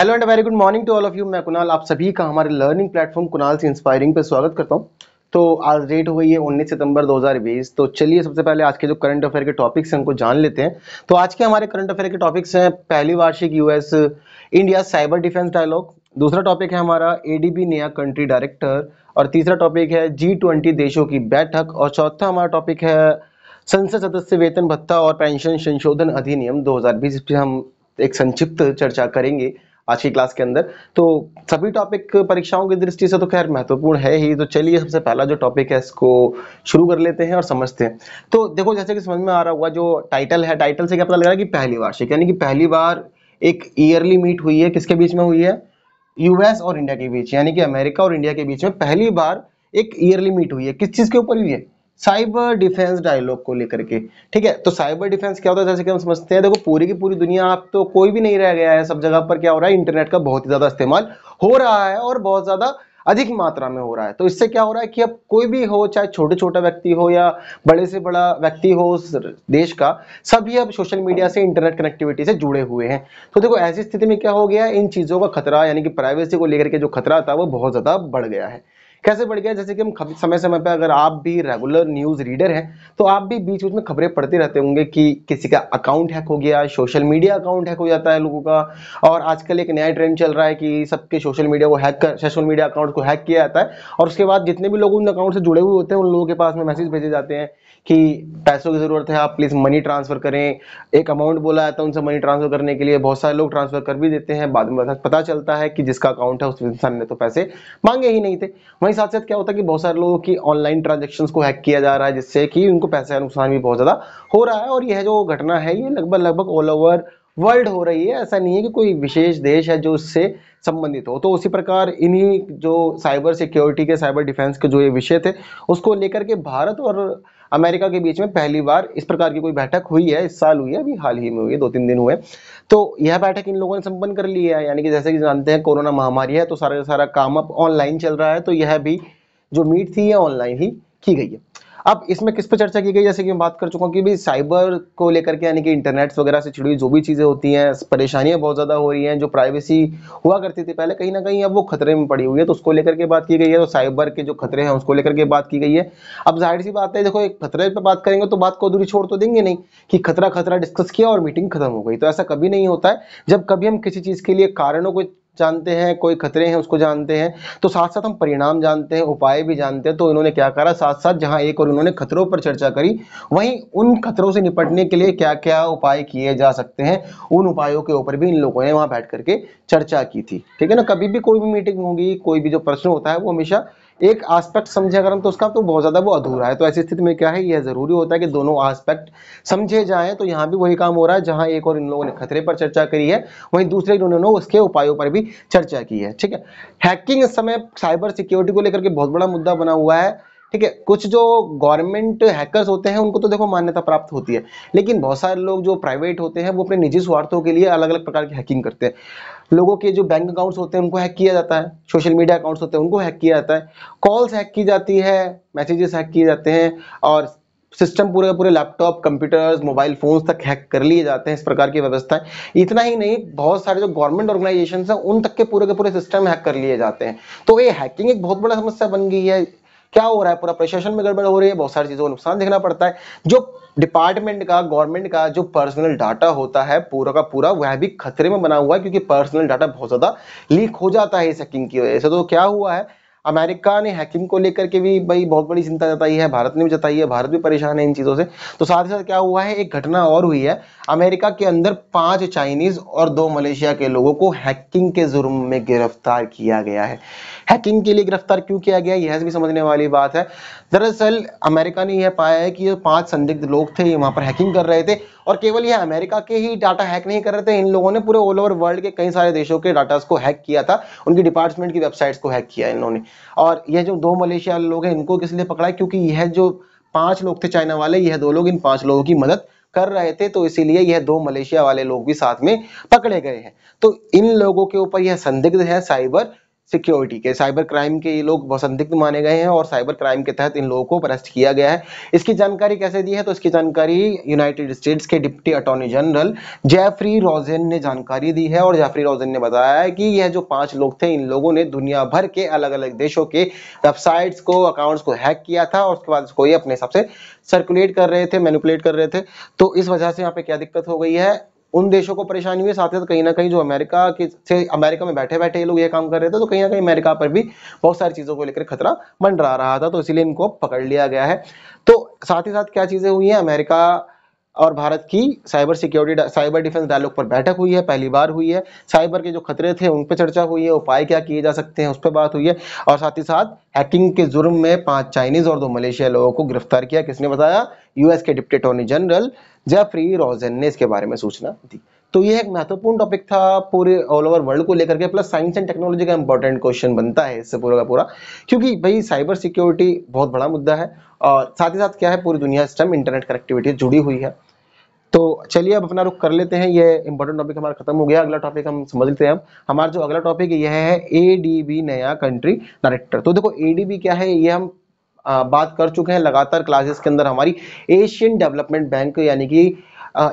Hello and very good morning to all of you. मैं कुणाल, आप सभी का हमारे लर्निंग प्लेटफॉर्म कुणाल से इंस्पायरिंग पे स्वागत करता हूं। तो आज डेट हो गई है 19 सितंबर 2020। तो चलिए सबसे पहले आज के जो करंट अफेयर के टॉपिक्स हैं उनको जान लेते हैं। तो आज के हमारे करंट अफेयर के टॉपिक्स हैं, पहली वार्षिक US India cyber defence dialogue. दूसरा टॉपिक है हमारा एडीबी नया कंट्री डायरेक्टर। और तीसरा टॉपिक है G20 देशों की बैठक। और चौथा हमारा टॉपिक है संसद सदस्य वेतन भत्ता और पेंशन संशोधन अधिनियम 2020। इस पर हम एक संक्षिप्त चर्चा करेंगे आज की क्लास के अंदर। तो सभी टॉपिक परीक्षाओं की दृष्टि से तो खैर महत्वपूर्ण है ही। तो चलिए सबसे पहला जो टॉपिक है इसको शुरू कर लेते हैं और समझते हैं। तो देखो, जैसे कि समझ में आ रहा होगा, जो टाइटल है, टाइटल से क्या पता लग रहा है कि पहली वार्षिक, यानी कि पहली बार एक ईयरली मीट हुई है। किसके बीच में हुई है? यूएस और इंडिया के बीच, यानी कि अमेरिका और इंडिया के बीच में पहली बार एक ईयरली मीट हुई है। किस चीज के ऊपर हुई है? साइबर डिफेंस डायलॉग को लेकर के। ठीक है, तो साइबर डिफेंस क्या होता है, जैसे कि हम समझते हैं, देखो पूरी की पूरी दुनिया, आप तो कोई भी नहीं रह गया है, सब जगह पर क्या हो रहा है, इंटरनेट का बहुत ही ज्यादा इस्तेमाल हो रहा है और बहुत ज्यादा अधिक मात्रा में हो रहा है। तो इससे क्या हो रहा है कि अब कोई भी हो, चाहे छोटे छोटा व्यक्ति हो या बड़े से बड़ा व्यक्ति हो उस देश का, सभी अब सोशल मीडिया से, इंटरनेट कनेक्टिविटी से जुड़े हुए हैं। तो देखो ऐसी स्थिति में क्या हो गया, इन चीजों का खतरा, यानी कि प्राइवेसी को लेकर के जो खतरा था वो बहुत ज्यादा बढ़ गया है। कैसे बढ़ गया? जैसे कि हम समय समय पे, अगर आप भी रेगुलर न्यूज रीडर हैं तो आप भी बीच बीच में खबरें पढ़ते रहते होंगे कि किसी का अकाउंट हैक हो गया, सोशल मीडिया अकाउंट हैक हो जाता है लोगों का। और आजकल एक नया ट्रेंड चल रहा है कि सबके सोशल मीडिया अकाउंट को हैक किया जाता है और उसके बाद जितने भी लोग उन अकाउंट से जुड़े हुए होते हैं उन लोगों के पास में मैसेज भेजे जाते हैं कि पैसों की जरूरत है, आप प्लीज मनी ट्रांसफर करें। एक अमाउंट बोला जाता है उनसे मनी ट्रांसफर करने के लिए, बहुत सारे लोग ट्रांसफर कर भी देते हैं। बाद में पता चलता है कि जिसका अकाउंट है उस इंसान ने तो पैसे मांगे ही नहीं थे। वहीं साथ साथ क्या होता है कि बहुत सारे लोगों की ऑनलाइन ट्रांजेक्शन्स को हैक किया जा रहा है, जिससे कि उनको पैसे का नुकसान भी बहुत ज्यादा हो रहा है। और यह जो घटना है ये लगभग लगभग ऑल ओवर वर्ल्ड हो रही है। ऐसा नहीं है कि कोई विशेष देश है जो इससे संबंधित हो। तो उसी प्रकार इन्हीं जो साइबर सिक्योरिटी के, साइबर डिफेंस के जो ये विषय थे, उसको लेकर के भारत और अमेरिका के बीच में पहली बार इस प्रकार की कोई बैठक हुई है। इस साल हुई है, अभी हाल ही में हुई है, 2-3 दिन हुए। तो यह बैठक इन लोगों ने संपन्न कर ली है। यानी कि जैसे कि जानते हैं कोरोना महामारी है तो सारा का सारा काम अब ऑनलाइन चल रहा है। तो यह भी जो मीट थी ये ऑनलाइन ही की गई है। अब इसमें किस पे चर्चा की गई, जैसे कि मैं बात कर चुका हूँ कि भाई साइबर को लेकर के, यानी कि इंटरनेट वगैरह से जुड़ी जो भी चीजें होती हैं, परेशानियां बहुत ज्यादा हो रही हैं। जो प्राइवेसी हुआ करती थी पहले, कहीं ना कहीं अब वो खतरे में पड़ी हुई है, तो उसको लेकर के बात की गई है। तो साइबर के जो खतरे हैं उसको लेकर के बात की गई है। अब जाहिर सी बात है, देखो एक खतरे पे बात करेंगे तो बात को अधूरी छोड़ तो देंगे नहीं कि खतरा खतरा डिस्कस किया और मीटिंग खत्म हो गई। तो ऐसा कभी नहीं होता है। जब कभी हम किसी चीज के लिए कारणों को जानते हैं, कोई खतरे हैं उसको जानते हैं, तो साथ साथ हम परिणाम जानते हैं, उपाय भी जानते हैं। तो इन्होंने क्या करा, साथ साथ जहां एक और इन्होंने खतरों पर चर्चा करी, वहीं उन खतरों से निपटने के लिए क्या क्या उपाय किए जा सकते हैं, उन उपायों के ऊपर भी इन लोगों ने वहां बैठ करके चर्चा की थी। ठीक है ना, कभी भी कोई भी मीटिंग होगी, कोई भी जो प्रश्न होता है वो हमेशा एक एस्पेक्ट समझे अगर हम तो उसका तो बहुत ज्यादा वो अधूरा है। तो ऐसी स्थिति में क्या है, यह जरूरी होता है कि दोनों एस्पेक्ट समझे जाएं। तो यहाँ भी वही काम हो रहा है, जहां एक और इन लोगों ने खतरे पर चर्चा करी है, वहीं दूसरे इन्होंने उसके उपायों पर भी चर्चा की है। ठीक है, हैकिंग इस समय साइबर सिक्योरिटी को लेकर के बहुत बड़ा मुद्दा बना हुआ है। ठीक है, कुछ जो गवर्नमेंट हैकर्स होते हैं उनको तो देखो मान्यता प्राप्त होती है, लेकिन बहुत सारे लोग जो प्राइवेट होते हैं वो अपने निजी स्वार्थों के लिए अलग अलग प्रकार की हैकिंग करते हैं। लोगों के जो बैंक अकाउंट्स होते हैं उनको हैक किया जाता है, सोशल मीडिया अकाउंट्स होते हैं उनको हैक किया जाता है, कॉल्स हैक की जाती है, मैसेजेस हैक किए जाते हैं, और सिस्टम पूरे पूरे लैपटॉप, कंप्यूटर्स, मोबाइल फोन्स तक हैक कर लिए जाते हैं। इस प्रकार की व्यवस्था है। इतना ही नहीं, बहुत सारे जो गवर्नमेंट ऑर्गेनाइजेशंस हैं उन तक के पूरे सिस्टम हैक कर लिए जाते हैं। तो ये हैकिंग एक बहुत बड़ा समस्या बन गई है। क्या हो रहा है, पूरा प्रशासन में गड़बड़ हो रही है, बहुत सारी चीजों को नुकसान देखना पड़ता है। जो डिपार्टमेंट का, गवर्नमेंट का जो पर्सनल डाटा होता है पूरा का पूरा, वह भी खतरे में बना हुआ है, क्योंकि पर्सनल डाटा बहुत ज्यादा लीक हो जाता है इस हैकिंग की वजह से। तो क्या हुआ है, अमेरिका ने हैकिंग को लेकर के भी भाई बहुत बड़ी चिंता जताई है, भारत ने भी जताई है, भारत भी परेशान है इन चीजों से। तो साथ ही साथ क्या हुआ है, एक घटना और हुई है। अमेरिका के अंदर 5 चाइनीज और 2 मलेशिया के लोगों को हैकिंग के जुर्म में गिरफ्तार किया गया है। हैकिंग के लिए गिरफ्तार क्यों किया गया, यह भी समझने वाली बात है। दरअसल अमेरिका ने यह पाया है कि ये 5 संदिग्ध लोग थे, वहां पर हैकिंग कर रहे थे। और केवल यह अमेरिका के ही डाटा हैक नहीं कर रहे थे, इन लोगों ने पूरे ऑल ओवर वर्ल्ड के कई सारे देशों के डाटा को हैक किया था, उनकी डिपार्टमेंट की वेबसाइट्स को हैक किया इन्होंने। और यह जो 2 मलेशिया लोग हैं इनको किस लिए पकड़ा है, क्योंकि यह जो 5 लोग थे चाइना वाले, यह 2 लोग इन 5 लोगों की मदद कर रहे थे। तो इसीलिए यह 2 मलेशिया वाले लोग भी साथ में पकड़े गए हैं। तो इन लोगों के ऊपर यह संदिग्ध है साइबर सिक्योरिटी के, साइबर क्राइम के ये लोग बहुत संदिग्ध माने गए हैं और साइबर क्राइम के तहत इन लोगों को अरेस्ट किया गया है। इसकी जानकारी कैसे दी है, तो इसकी जानकारी यूनाइटेड स्टेट्स के deputy attorney general Jeffrey Rosen ने जानकारी दी है। और जेफरी रोजेन ने बताया है कि यह जो 5 लोग थे, इन लोगों ने दुनिया भर के अलग अलग देशों के वेबसाइट्स को, अकाउंट्स को हैक किया था और उसके बाद इसको ये अपने हिसाब से सर्कुलेट कर रहे थे, मैनिपुलेट कर रहे थे। तो इस वजह से यहाँ पे क्या दिक्कत हो गई है, उन देशों को परेशानी हुई, साथ ही साथ कहीं ना कहीं जो अमेरिका के से अमेरिका में बैठे बैठे ये लोग ये काम कर रहे थे, तो कहीं ना कहीं अमेरिका पर भी बहुत सारी चीजों को लेकर खतरा मंडरा रहा था, तो इसीलिए इनको पकड़ लिया गया है। तो साथ ही साथ क्या चीजें हुई हैं, अमेरिका और भारत की cyber security, cyber defence dialogue पर बैठक हुई है, पहली बार हुई है। साइबर के जो खतरे थे उन पर चर्चा हुई है, उपाय क्या किए जा सकते हैं उस पर बात हुई है। और साथ ही साथ हैकिंग के जुर्म में 5 चाइनीज और 2 मलेशिया लोगों को गिरफ्तार किया। किसने बताया, यूएस के deputy attorney general Jeffrey Rosen ने इसके बारे में सूचना दी। तो ये एक महत्वपूर्ण टॉपिक था पूरे ऑल ओवर वर्ल्ड को लेकर के, प्लस साइंस एंड टेक्नोलॉजी का इंपॉर्टेंट क्वेश्चन बनता है इससे पूरा का पूरा, क्योंकि भाई साइबर सिक्योरिटी बहुत बड़ा मुद्दा है और साथ ही साथ क्या है, पूरी दुनिया से इंटरनेट कनेक्टिविटी जुड़ी हुई है। तो चलिए अब अपना रुख कर लेते हैं, ये इंपॉर्टेंट टॉपिक हमारा खत्म हो गया। अगला टॉपिक हम समझ लेते हैं। हमारा जो अगला टॉपिक है यह है एडीबी, नया कंट्री डायरेक्टर। तो देखो एडीबी क्या है, ये हम बात कर चुके हैं लगातार क्लासेस के अंदर। हमारी एशियन डेवलपमेंट बैंक यानी कि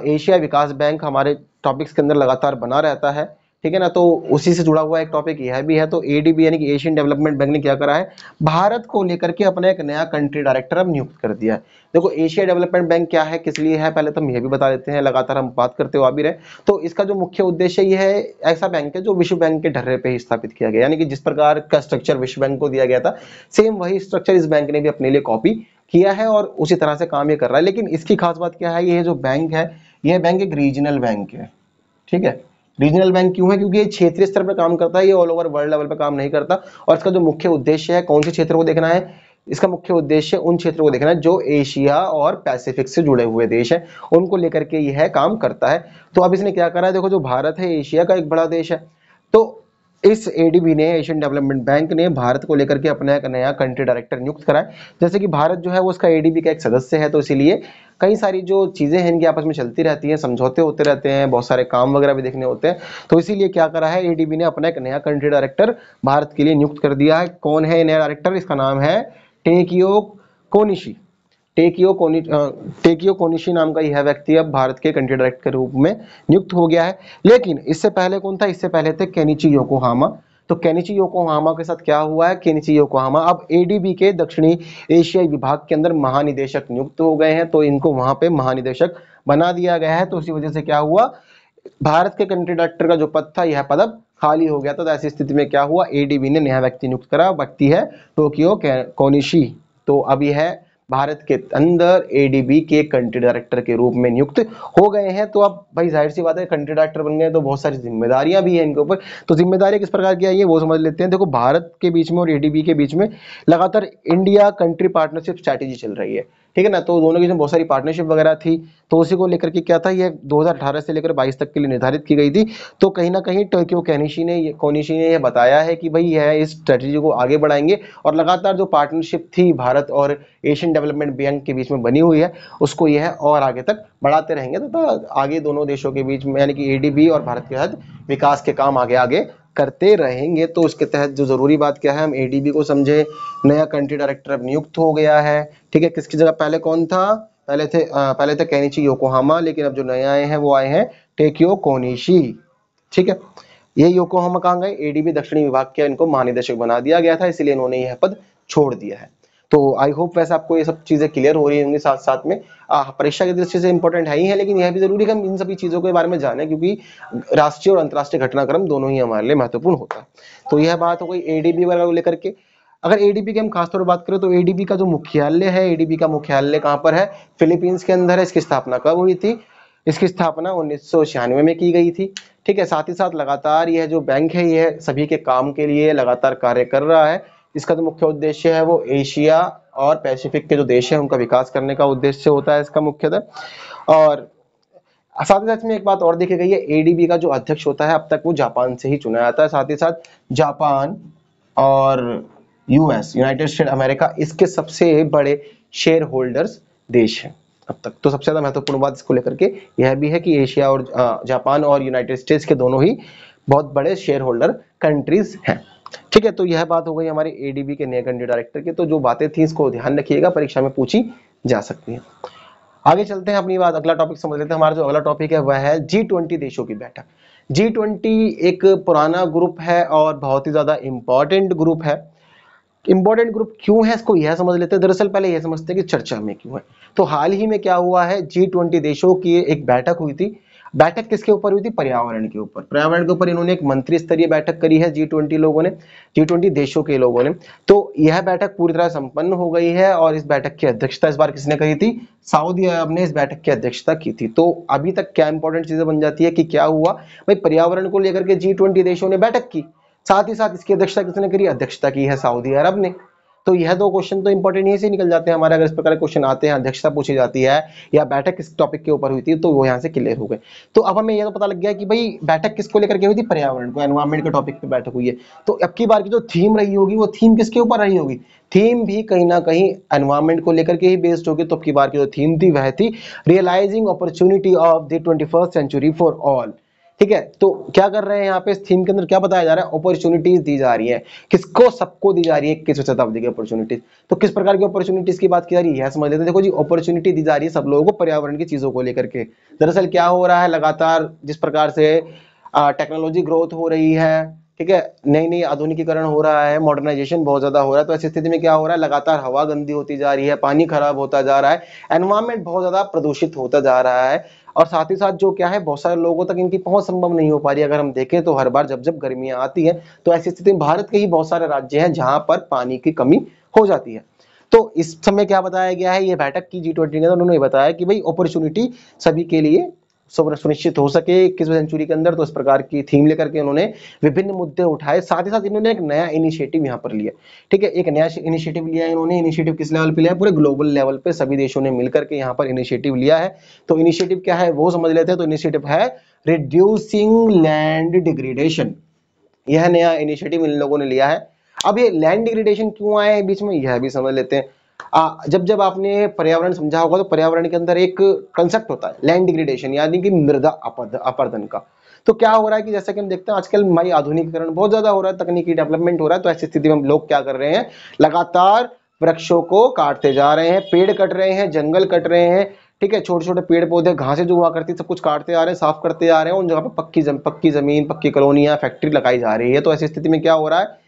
एशिया विकास बैंक हमारे टॉपिक्स के अंदर लगातार बना रहता है, ठीक है ना। तो उसी से जुड़ा हुआ एक टॉपिक यह भी है। तो एडीबी यानी कि एशियन डेवलपमेंट बैंक ने क्या करा है, भारत को लेकर के अपना एक नया कंट्री डायरेक्टर अब नियुक्त कर दिया है। देखो एशिया डेवलपमेंट बैंक क्या है, किस लिए है, पहले तो हम यह भी बता देते हैं, लगातार हम बात करते हुए आ भी रहे। तो इसका जो मुख्य उद्देश्य यह है, ऐसा बैंक है जो विश्व बैंक के ढर्रे पे ही स्थापित किया गया, यानी कि जिस प्रकार का स्ट्रक्चर विश्व बैंक को दिया गया था, सेम वही स्ट्रक्चर इस बैंक ने भी अपने लिए कॉपी किया है और उसी तरह से काम ये कर रहा है। लेकिन इसकी खास बात क्या है, ये जो बैंक है, यह बैंक एक रीजनल बैंक है, ठीक है। रीजनल बैंक क्यों है, क्योंकि ये क्षेत्रीय स्तर पर काम करता है, ये ऑल ओवर वर्ल्ड लेवल पर काम नहीं करता। और इसका जो मुख्य उद्देश्य है, कौन से क्षेत्र को देखना है, इसका मुख्य उद्देश्य उन क्षेत्रों को देखना है जो एशिया और पैसिफिक से जुड़े हुए देश हैं, उनको लेकर के यह काम करता है। तो अब इसने क्या करा है, देखो जो भारत है एशिया का एक बड़ा देश है, तो इस एडीबी ने, एशियन डेवलपमेंट बैंक ने भारत को लेकर के अपना एक नया कंट्री डायरेक्टर नियुक्त करा है। जैसे कि भारत जो है वो उसका एडीबी का एक सदस्य है, तो इसीलिए कई सारी जो चीजें हैं इनकी आपस में चलती रहती हैं, समझौते होते रहते हैं, बहुत सारे काम वगैरह भी देखने होते हैं। तो इसीलिए क्या करा है, एडीबी ने अपना एक नया कंट्री डायरेक्टर भारत के लिए नियुक्त कर दिया है। कौन है नया डायरेक्टर, इसका नाम है टेकियो कोनिशी। टेकियो कोनिशी नाम का यह व्यक्ति अब भारत के कंट्री डायरेक्टर के रूप में नियुक्त हो गया है। लेकिन इससे पहले कौन था, इससे पहले थे केनिची योकोहामा। तो केनिची योकोहामा के साथ क्या हुआ है, केनिची योकोहामा अब एडीबी के दक्षिणी एशियाई विभाग के अंदर महानिदेशक नियुक्त हो गए हैं, तो इनको वहां पे महानिदेशक बना दिया गया है। तो इसी वजह से क्या हुआ, भारत के कंट्री डायरेक्टर का जो पद था यह पद अब खाली हो गया था। तो ऐसी स्थिति में क्या हुआ, एडीबी ने नया व्यक्ति नियुक्त करा, व्यक्ति है टोकियो कोनिशी। तो अब यह भारत के अंदर एडीबी के कंट्री डायरेक्टर के रूप में नियुक्त हो गए हैं। तो अब भाई जाहिर सी बात है, कंट्री डायरेक्टर बन गए तो बहुत सारी जिम्मेदारियां भी हैं इनके ऊपर। तो जिम्मेदारियां किस प्रकार की आई है वो समझ लेते हैं। देखो भारत के बीच में और एडीबी के बीच में लगातार इंडिया कंट्री पार्टनरशिप स्ट्रैटेजी चल रही है, ठीक है ना। तो दोनों के बीच में बहुत सारी पार्टनरशिप वगैरह थी, तो उसी को लेकर के क्या था, ये 2018 से लेकर 22 तक के लिए निर्धारित की गई थी। तो कहीं ना कहीं टोक्यो कोनिशी ने यह बताया है कि भाई यह इस स्ट्रेटेजी को आगे बढ़ाएंगे और लगातार जो पार्टनरशिप थी भारत और एशियन डेवलपमेंट बैंक के बीच में बनी हुई है, उसको यह और आगे तक बढ़ाते रहेंगे तथा आगे दोनों देशों के बीच में यानी कि एडीबी और भारत के साथ विकास के काम आगे आगे करते रहेंगे। तो उसके तहत जो जरूरी बात क्या है, हम एडीबी को समझे, नया कंट्री डायरेक्टर अब नियुक्त हो गया है, ठीक है। किसकी जगह पहले कौन था, पहले थे केनिची योकोहामा, लेकिन अब जो नए आए हैं वो आए हैं टेकियो कोनिशी, ठीक है। ये योकोहामा कहाँ गए, एडीबी दक्षिणी विभाग के इनको महानिदेशक बना दिया गया था, इसलिए इन्होंने यह पद छोड़ दिया है। तो आई होप वैसे आपको ये सब चीजें क्लियर हो रही होंगी। साथ साथ में परीक्षा की दृष्टि से इंपॉर्टेंट है ही है, लेकिन यह भी जरूरी है कि हम इन सभी चीजों के बारे में जानें, क्योंकि राष्ट्रीय और अंतर्राष्ट्रीय घटनाक्रम दोनों ही हमारे लिए महत्वपूर्ण होता है। तो यह बात हो गई एडीबी वगैरह को लेकर के। अगर एडीबी की हम खासतौर पर बात करें तो एडीबी का जो मुख्यालय है, एडीबी का मुख्यालय कहाँ पर है, फिलीपींस के अंदर है। इसकी स्थापना कब हुई थी, इसकी स्थापना 1996 में की गई थी, ठीक है। साथ ही साथ लगातार यह जो बैंक है यह सभी के काम के लिए लगातार कार्य कर रहा है। इसका जो मुख्य उद्देश्य है वो एशिया और पैसिफिक के जो देश हैं उनका विकास करने का उद्देश्य होता है इसका मुख्यतः। और साथ ही साथ में एक बात और देखी गई है, एडीबी का जो अध्यक्ष होता है अब तक वो जापान से ही चुना जाता है। साथ ही साथ जापान और यूएस, यूनाइटेड स्टेट अमेरिका, इसके सबसे बड़े शेयर होल्डर्स देश हैं अब तक। तो सबसे ज्यादा महत्वपूर्ण बात इसको लेकर के यह भी है कि एशिया और जापान और यूनाइटेड स्टेट्स के दोनों ही बहुत बड़े शेयर होल्डर कंट्रीज हैं। ठीक है, तो यह बात हो गई हमारे एडीबी के नए कंट्री डायरेक्टर की। तो जो बातें थी इसको ध्यान रखिएगा, परीक्षा में पूछी जा सकती है। आगे चलते हैं अपनी बात, अगला टॉपिक समझ लेते हैं। हमारा जो अगला टॉपिक है वह है G20 देशों की बैठक। G20 एक पुराना ग्रुप है और बहुत ही ज्यादा इंपॉर्टेंट ग्रुप है। इंपॉर्टेंट ग्रुप क्यों है इसको यह समझ लेते हैं। दरअसल पहले यह समझते हैं कि चर्चा में क्यों है। तो हाल ही में क्या हुआ है, G20 देशों की एक बैठक हुई थी। बैठक किसके ऊपर हुई थी, पर्यावरण के ऊपर। पर्यावरण के ऊपर इन्होंने एक मंत्री स्तरीय बैठक करी है G20 लोगों ने, G20 देशों के लोगों ने। तो यह बैठक पूरी तरह संपन्न हो गई है और इस बैठक की अध्यक्षता इस बार किसने करी थी, सऊदी अरब ने इस बैठक की अध्यक्षता की थी। तो अभी तक क्या इंपॉर्टेंट चीजें बन जाती है कि क्या हुआ भाई, पर्यावरण को लेकर के G20 देशों ने बैठक की, साथ ही साथ इसकी अध्यक्षता किसने करी, अध्यक्षता की है सऊदी अरब ने। तो यह दो क्वेश्चन तो इंपॉर्टेंट यहीं से निकल जाते हैं हमारे। अगर इस प्रकार के क्वेश्चन आते हैं, अध्यक्षता पूछी जाती है या बैठक किस टॉपिक के ऊपर हुई थी, तो वो यहाँ से क्लियर हो गए। तो अब हमें यह तो पता लग गया कि भाई बैठक किसको लेकर के हुई थी, पर्यावरण को, एनवायरमेंट के टॉपिक पे बैठक हुई है। तो अब की बार की जो थीम रही होगी वो थीम किसके ऊपर रही होगी, थीम भी कहीं ना कहीं एनवायरमेंट को लेकर के ही बेस्ड होगी। तो अब की बार की जो थीम थी वह थी realising opportunity of the 21st century for all. ठीक है, तो क्या कर रहे हैं यहाँ पे, इस थीम के अंदर क्या बताया जा रहा है, अपॉर्चुनिटीज दी जा रही है। किसको, सबको दी जा रही है 21वीं शताब्दी की अपॉर्चुनिटीज। तो किस प्रकार की अपॉर्चुनिटीज की बात की जा रही है यह समझ लेते हैं। देखो जी, अपॉर्चुनिटी दी जा रही है सब लोगों को पर्यावरण की चीजों को लेकर के। दरअसल क्या हो रहा है, लगातार जिस प्रकार से टेक्नोलॉजी ग्रोथ हो रही है, ठीक है, नई नई आधुनिकीकरण हो रहा है, मॉडर्नाइजेशन बहुत ज्यादा हो रहा है। तो ऐसी स्थिति में क्या हो रहा है, लगातार हवा गंदी होती जा रही है, पानी खराब होता जा रहा है, एनवायरमेंट बहुत ज्यादा प्रदूषित होता जा रहा है। और साथ ही साथ जो क्या है, बहुत सारे लोगों तक इनकी पहुंच संभव नहीं हो पा रही है। अगर हम देखें तो हर बार जब जब गर्मियां आती है तो ऐसी स्थिति में भारत के ही बहुत सारे राज्य हैं जहां पर पानी की कमी हो जाती है। तो इस समय क्या बताया गया है, ये बैठक की G20 के अंदर उन्होंने बताया कि भाई अपॉर्चुनिटी सभी के लिए सुनिश्चित हो सके 21वीं सेंचुरी के अंदर। तो इस प्रकार की थीम लेकर के उन्होंने विभिन्न मुद्दे उठाए। साथ ही साथ इन्होंने एक नया इनिशिएटिव यहाँ पर लिया। ठीक है, एक नया इनिशिएटिव लिया इन्होंने। इनिशिएटिव किस लेवल पे लिया, पूरे ग्लोबल लेवल पे सभी देशों ने मिलकर के यहाँ पर इनिशिएटिव लिया है। तो इनिशिएटिव क्या है वो समझ लेते हैं। तो इनिशिएटिव है रिड्यूसिंग लैंड डिग्रेडेशन। यह नया इनिशिएटिव इन लोगों ने लिया है। अब ये लैंड डिग्रेडेशन क्यों आया है बीच में, यह भी समझ लेते हैं। जब जब आपने पर्यावरण समझा होगा तो पर्यावरण के अंदर एक कंसेप्ट होता है लैंड डिग्रेडेशन, यानी कि मृदा अपरदन का। तो क्या हो रहा है कि जैसा कि हम देखते हैं आजकल हमारी आधुनिकीकरण बहुत ज्यादा हो रहा है, तकनीकी डेवलपमेंट हो रहा है। तो ऐसी स्थिति में हम लोग क्या कर रहे हैं, लगातार वृक्षों को काटते जा रहे हैं, पेड़ कट रहे हैं, जंगल कट रहे हैं। ठीक है, छोटे छोटे पेड़ पौधे, घासें जो हुआ करती सब कुछ काटते आ रहे हैं, साफ करते आ रहे हैं। उन जगह पर पक्की जमीन, पक्की कॉलोनियां, फैक्ट्री लगाई जा रही है। तो ऐसी स्थिति में क्या हो रहा है,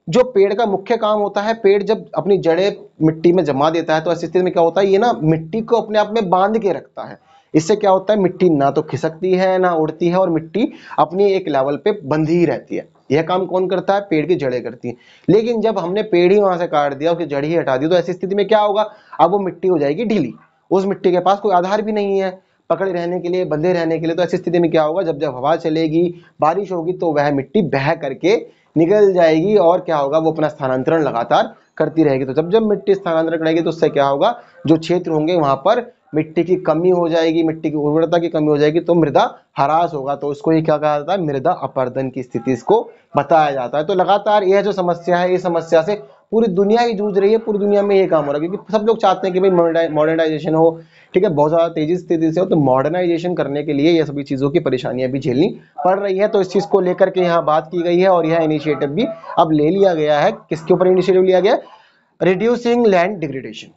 जो पेड़ का मुख्य काम होता है, पेड़ जब अपनी जड़ें मिट्टी में जमा देता है तो ऐसी स्थिति में क्या होता है, ये ना मिट्टी को अपने आप में बांध के रखता है। इससे क्या होता है, मिट्टी ना तो खिसकती है ना उड़ती है और मिट्टी अपनी एक लेवल पे बंधी ही रहती है। यह काम कौन करता है, पेड़ की जड़ें करती हैं। लेकिन जब हमने पेड़ ही वहां से काट दिया, उसकी जड़ ही हटा दी, तो ऐसी स्थिति में क्या होगा, अब वो मिट्टी हो जाएगी ढीली। उस मिट्टी के पास कोई आधार भी नहीं है पकड़े रहने के लिए, बंधे रहने के लिए। तो ऐसी स्थिति में क्या होगा, जब जब हवा चलेगी, बारिश होगी, तो वह मिट्टी बह करके निकल जाएगी और क्या होगा, वो अपना स्थानांतरण लगातार करती रहेगी। तो जब जब मिट्टी स्थानांतरण करेगी तो उससे क्या होगा, जो क्षेत्र होंगे वहां पर मिट्टी की कमी हो जाएगी, मिट्टी की उर्वरता की कमी हो जाएगी, तो मृदा ह्रास होगा। तो इसको ये क्या कहा जाता है, मृदा अपरदन की स्थिति इसको बताया जाता है। तो लगातार यह जो समस्या है, इस समस्या से पूरी दुनिया ही जूझ रही है। पूरी दुनिया में ये काम हो रहा है क्योंकि सब लोग चाहते हैं कि भाई मॉडर्नाइजेशन हो, ठीक है, बहुत ज्यादा तेजी स्थिति से हो। तो मॉडर्नाइजेशन करने के लिए ये सभी चीजों की परेशानियां भी झेलनी पड़ रही है। तो इस चीज को लेकर के यहाँ बात की गई है और यह इनिशिएटिव भी अब ले लिया गया है। किसके ऊपर इनिशिएटिव लिया गया, रिड्यूसिंग लैंड डिग्रेडेशन।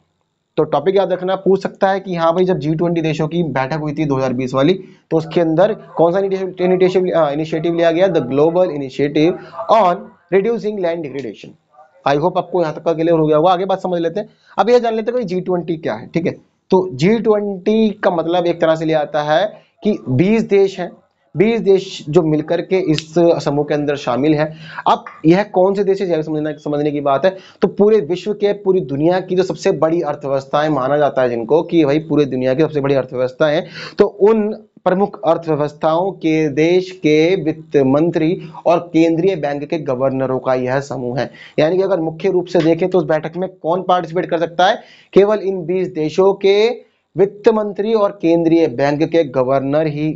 तो टॉपिक याद रखना, पूछ सकता है कि हाँ भाई जब G20 देशों की बैठक हुई थी 2020 वाली, तो उसके अंदर कौन सा इनिशिएटिव लिया गया, the global initiative on reducing land degradation. I hope आपको यहाँ तक का क्लियर हो गया होगा। आगे बात समझ लेते हैं। अब ये जान लेते हैं कि G20 क्या है। ठीक है, तो G20 का मतलब एक तरह से लिया आता है कि 20 देश हैं, 20 देश जो मिलकर के इस समूह के अंदर शामिल है। अब यह कौन से देश है समझने की बात है। तो पूरे विश्व के, पूरी दुनिया की जो सबसे बड़ी अर्थव्यवस्थाएं माना जाता है जिनको, कि भाई पूरे दुनिया की सबसे बड़ी अर्थव्यवस्था है, तो उन प्रमुख अर्थव्यवस्थाओं के देश के वित्त मंत्री और केंद्रीय बैंक के गवर्नरों का यह समूह है। यानी कि अगर मुख्य रूप से देखें तो उस बैठक में कौन पार्टिसिपेट कर सकता है, केवल इन 20 देशों के वित्त मंत्री और केंद्रीय बैंक के गवर्नर ही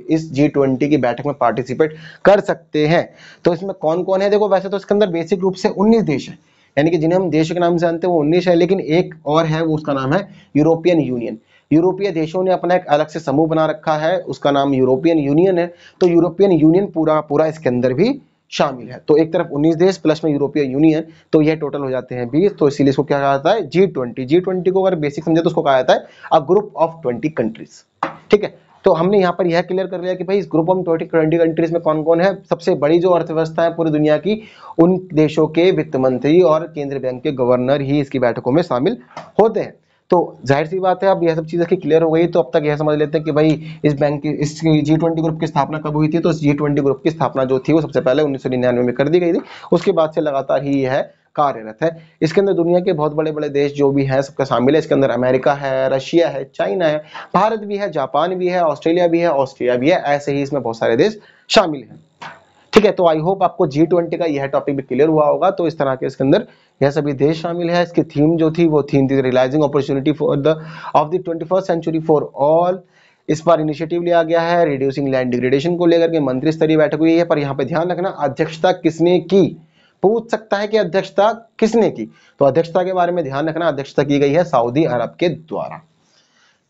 इस G20 की बैठक में पार्टिसिपेट कर सकते हैं। तो इसमें कौन कौन है, देखो वैसे तो इसके अंदर बेसिक रूप से 19 देश है, यानी कि जिन्हें हम देश के नाम से जानते हैं वो 19 है। लेकिन एक और है, वो उसका नाम है यूरोपियन यूनियन। यूरोपीय देशों ने अपना एक अलग से समूह बना रखा है, उसका नाम यूरोपियन यूनियन है। तो यूरोपियन यूनियन पूरा पूरा इसके अंदर भी शामिल है। तो एक तरफ 19 देश प्लस में यूरोपीय यूनियन, तो यह टोटल हो जाते हैं 20। तो इसीलिए इसको क्या कहा जाता है, G20। G20 को अगर बेसिक समझे तो उसको कहा जाता है अ ग्रुप ऑफ 20 कंट्रीज। ठीक है, तो हमने यहाँ पर यह क्लियर कर लिया कि भाई इस ग्रुप ऑफ 20 कंट्रीज में कौन कौन है। सबसे बड़ी जो अर्थव्यवस्था है पूरी दुनिया की, उन देशों के वित्त मंत्री और केंद्रीय बैंक के गवर्नर ही इसकी बैठकों में शामिल होते हैं। तो जाहिर सी बात है, अब यह सब चीजें क्लियर हो गई, तो अब तक यह समझ लेते हैं कि भाई इस बैंक की, इस G20 ग्रुप की स्थापना कब हुई थी। तो G20 ग्रुप की स्थापना जो थी वो सबसे पहले 1999 में कर दी गई थी। उसके बाद से लगातार ही यह कार्यरत है। इसके अंदर दुनिया के बहुत बड़े बड़े देश जो भी हैं सबका शामिल है। इसके अंदर अमेरिका है, रशिया है, चाइना है, भारत भी है, जापान भी है, ऑस्ट्रेलिया भी है, ऑस्ट्रिया भी है, ऐसे ही इसमें बहुत सारे देश शामिल हैं। ठीक है, तो आई होप आपको G20 का यह टॉपिक भी क्लियर हुआ होगा। तो इस तरह के इसके अंदर यह सभी देश शामिल है। इसकी थीम जो थी वो थीम थी realising opportunity for the of the 21st century for all. इस बार इनिशिएटिव लिया गया है रिड्यूसिंग लैंड डिग्रेडेशन को लेकर के मंत्री स्तरीय बैठक हुई है। पर यहाँ पे ध्यान रखना, अध्यक्षता किसने की, पूछ सकता है कि अध्यक्षता किसने की। तो अध्यक्षता के बारे में ध्यान रखना, अध्यक्षता की गई है सऊदी अरब के द्वारा।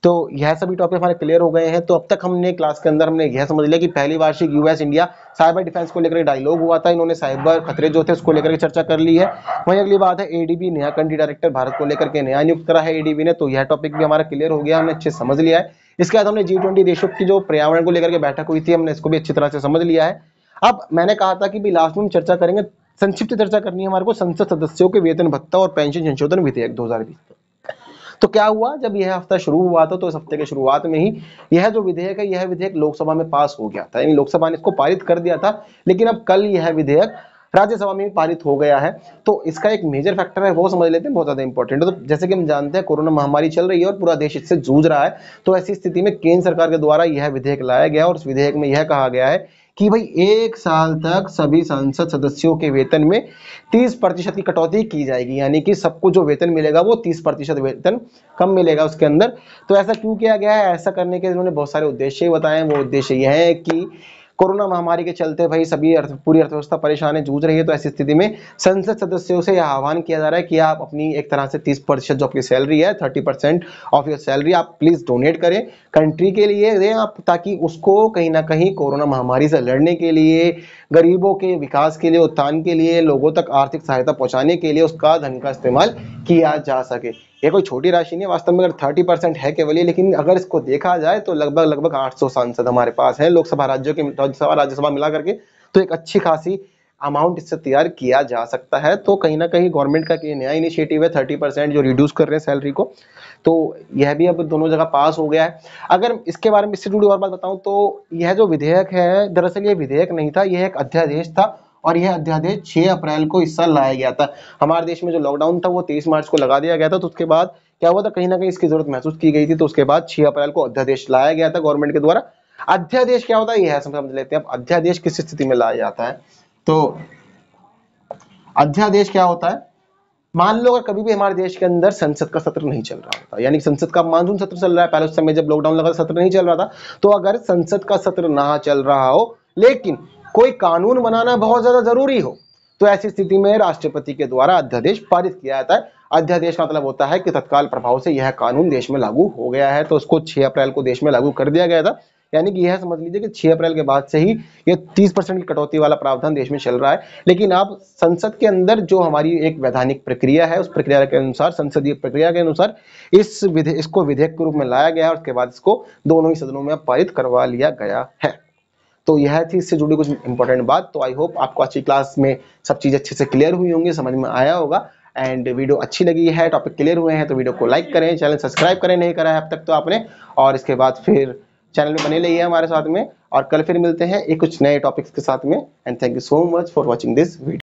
तो यह सभी टॉपिक हमारे क्लियर हो गए हैं। तो अब तक हमने क्लास के अंदर हमने यह समझ लिया कि पहली वार्षिक यूएस इंडिया साइबर डिफेंस को लेकर डायलॉग हुआ था। इन्होंने साइबर खतरे जो थे उसको लेकर के चर्चा कर ली है। वहीं अगली बात है एडीबी, नया कंट्री डायरेक्टर भारत को लेकर के नया नियुक्त करा है एडीबी ने। तो यह टॉपिक भी हमारा क्लियर हो गया, हमने अच्छे से समझ लिया है। इसके बाद हमने G20 देशों की जो पर्यावरण को लेकर के बैठक हुई थी, हमने इसको भी अच्छी तरह से समझ लिया है। अब मैंने कहा था कि भी लास्ट में हम चर्चा करेंगे, संक्षिप्त चर्चा करनी है हमारे को संसद सदस्यों के वेतन भत्ता और पेंशन संशोधन विधेयक 2020। तो क्या हुआ, जब यह हफ्ता शुरू हुआ था तो इस हफ्ते के शुरुआत में ही यह जो विधेयक है, यह विधेयक लोकसभा में पास हो गया था, यानी लोकसभा ने इसको पारित कर दिया था। लेकिन अब कल यह विधेयक राज्यसभा में भी पारित हो गया है। तो इसका एक मेजर फैक्टर है वो समझ लेते हैं, बहुत ज्यादा इंपॉर्टेंट है। तो जैसे कि हम जानते हैं कोरोना महामारी चल रही है और पूरा देश इससे जूझ रहा है। तो ऐसी स्थिति में केंद्र सरकार के द्वारा यह विधेयक लाया गया और उस विधेयक में यह कहा गया है कि भाई 1 साल तक सभी संसद सदस्यों के वेतन में 30% की कटौती की जाएगी, यानी कि सबको जो वेतन मिलेगा वो 30% वेतन कम मिलेगा उसके अंदर। तो ऐसा क्यों किया गया है, ऐसा करने के इन्होंने बहुत सारे उद्देश्य बताए हैं। वो उद्देश्य यह है कि कोरोना महामारी के चलते भाई सभी पूरी अर्थव्यवस्था परेशान है, जूझ रही है। तो ऐसी स्थिति में संसद सदस्यों से यह आह्वान किया जा रहा है कि आप अपनी एक तरह से 30% जो आपकी सैलरी है, 30% ऑफ योर सैलरी आप प्लीज डोनेट करें, कंट्री के लिए दें आप, ताकि उसको कहीं ना कहीं कोरोना महामारी से लड़ने के लिए, गरीबों के विकास के लिए, उत्थान के लिए, लोगों तक आर्थिक सहायता पहुंचाने के लिए उसका धन का इस्तेमाल किया जा सके। ये कोई छोटी राशि नहीं है वास्तव में, अगर 30% है केवल ये, लेकिन अगर इसको देखा जाए तो लगभग 800 सांसद हमारे पास है लोकसभा राज्यों के, राज्यसभा मिला करके। तो एक अच्छी खासी अमाउंट इससे तैयार किया जा सकता है। तो कहीं ना कहीं गवर्नमेंट का नया इनिशिएटिव है 30% जो रिड्यूस कर रहे हैं सैलरी को। तो यह भी अब दोनों जगह पास हो गया है। अगर इसके बारे में इससे जुड़ी और बात बताऊं तो यह जो विधेयक है, दरअसल यह विधेयक नहीं था, यह एक अध्यादेश था। और यह अध्यादेश 6 अप्रैल को इस साल लाया गया था। हमारे देश में जो लॉकडाउन था वो 23 मार्च को लगा दिया गया था। तो उसके बाद क्या हुआ था, कहीं ना कहीं इसकी जरूरत महसूस की गई थी। तो उसके बाद 6 अप्रैल को अध्यादेश लाया गया था गवर्नमेंट के द्वारा। अध्यादेश क्या होता है यह समझ लेते हैं। अब अध्यादेश किस स्थिति में लाया जाता है, तो अध्यादेश क्या होता है, मान लो अगर कभी भी हमारे देश के अंदर संसद का सत्र नहीं चल रहा होता, यानी संसद का मानसून सत्र चल रहा है, पहले उस समय जब लॉकडाउन लगा सत्र नहीं चल रहा था। तो अगर संसद का सत्र ना चल रहा हो लेकिन कोई कानून बनाना बहुत ज्यादा जरूरी हो, तो ऐसी स्थिति में राष्ट्रपति के द्वारा अध्यादेश पारित किया जाता है। अध्यादेश का मतलब होता है कि तत्काल प्रभाव से यह कानून देश में लागू हो गया है। तो उसको 6 अप्रैल को देश में लागू कर दिया गया था। यानी कि यह समझ लीजिए कि 6 अप्रैल के बाद से ही ये 30% की कटौती वाला प्रावधान देश में चल रहा है। लेकिन अब संसद के अंदर जो हमारी एक वैधानिक प्रक्रिया है, उस प्रक्रिया के अनुसार, संसदीय प्रक्रिया के अनुसार इसको विधेयक के रूप में लाया गया और उसके बाद इसको दोनों ही सदनों में पारित करवा लिया गया है। तो यह थी इससे जुड़ी कुछ इंपॉर्टेंट बात। तो आई होप आपको आज की क्लास में सब चीज अच्छे से क्लियर हुई होंगी, समझ में आया होगा। एंड वीडियो अच्छी लगी है, टॉपिक क्लियर हुए हैं तो वीडियो को लाइक करें, चैनल सब्सक्राइब करें, नहीं करा है अब तक तो आपने, और इसके बाद फिर चैनल में बने रहिए हमारे साथ में। और कल फिर मिलते हैं एक कुछ नए टॉपिक्स के साथ में। And thank you so much for watching this video.